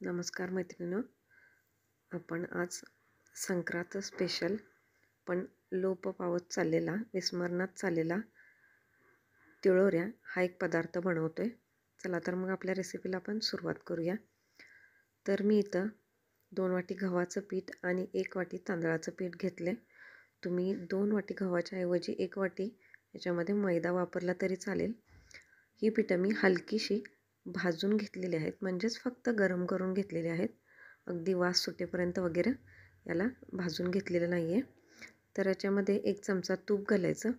नमस्कार मैत्रिणींनो, आपण आज संक्रांत स्पेशल पण लोप पावत चाललेला, विस्मरणात चाललेला तिळोऱ्या हा एक पदार्थ बनवतोय। चला तर मग आपल्या रेसिपीला आपण सुरुवात करूया। तर मी इथं 2 वाटी गव्हाचं पीठ आणि 1 वाटी तांदळाचं पीठ घेतले। तुम्ही 2 वाटी गव्हाच्या ऐवजी 1 वाटी याच्यामध्ये मैदा वापरला तरी चालेल। ही पिठं मी हलकीशी भाजून घेतलेली आहेत, म्हणजेच फक्त गरम करून घेतलेली आहेत। अगदी वास सुटेपर्यंत वगैरे याला भाजून घेतलेलं नाही आहे। तर याच्यामध्ये 1 चमचा तूप घालायचं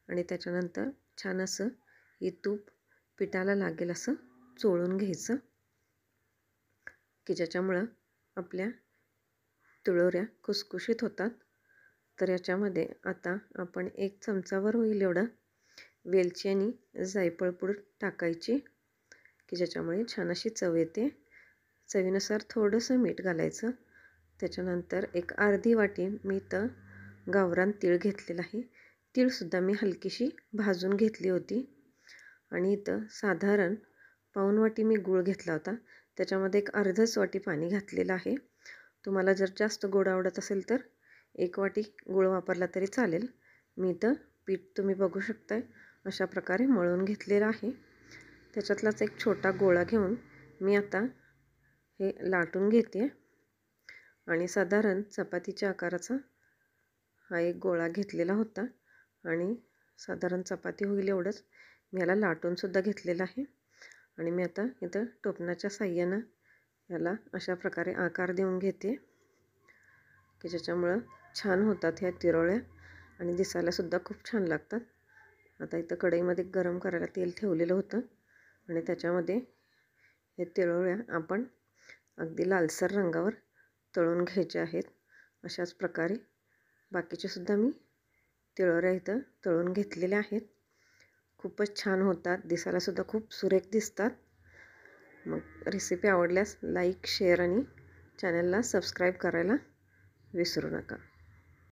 आणि त्याच्यानंतर छान असं हे तूप पिठाला लागेल असं चोळून घ्यायचं, की ज्याच्यामुळं आपल्या तिळोऱ्या खुसखुशीत होतात। तर याच्यामध्ये आता आपण 1 चमचावर होईल एवढं वेलची आणि जायफळ पूड टाकायची, की ज्याच्यामुळे छान अशी चव येते। चवीनुसार थोडंसं मीठ घालायचं। त्याच्यानंतर एक अर्धी वाटी मी इथं गावरान तीळ घेतलेला आहे। तीळसुद्धा मी हलकीशी भाजून घेतली होती। आणि इथं साधारण पाऊण वाटी मी गूळ घेतला होता, त्याच्यामध्ये एक अर्धच वाटी पाणी घातलेलं आहे। तुम्हाला जर जास्त गोड आवडत असेल तर 1 वाटी गूळ वापरला तरी चालेल। मी इथं पीठ तुम्ही बघू शकताय अशा प्रकारे मळून घेतलेलं आहे। त्याच्यातलाच एक छोटा गोळा घेऊन मी आता हे लाटून घेते आणि साधारण चपातीच्या आकाराचा हा एक गोळा घेतलेला होता आणि साधारण चपाती होईल एवढंच मी याला लाटूनसुद्धा घेतलेलं आहे। आणि मी आता इथं टोपणाच्या साहाय्यानं याला अशा प्रकारे आकार देऊन घेते, की ज्याच्यामुळं छान होतात ह्या तिरोळ्या आणि दिसायलासुद्धा खूप छान लागतात। आता इथं कढईमध्ये गरम करायला तेल ठेवलेलं होतं आणि त्याच्यामध्ये हे तिळोळ्या आपण अगदी लालसर रंगावर तळून घ्यायचे आहेत। अशाच प्रकारे बाकीचेसुद्धा मी तिळोऱ्या इथं तळून घेतलेल्या आहेत। खूपच छान होतात, दिसायलासुद्धा खूप सुरेख दिसतात। मग रेसिपी आवडल्यास लाईक, शेअर आणि चॅनलला सबस्क्राईब करायला विसरू नका।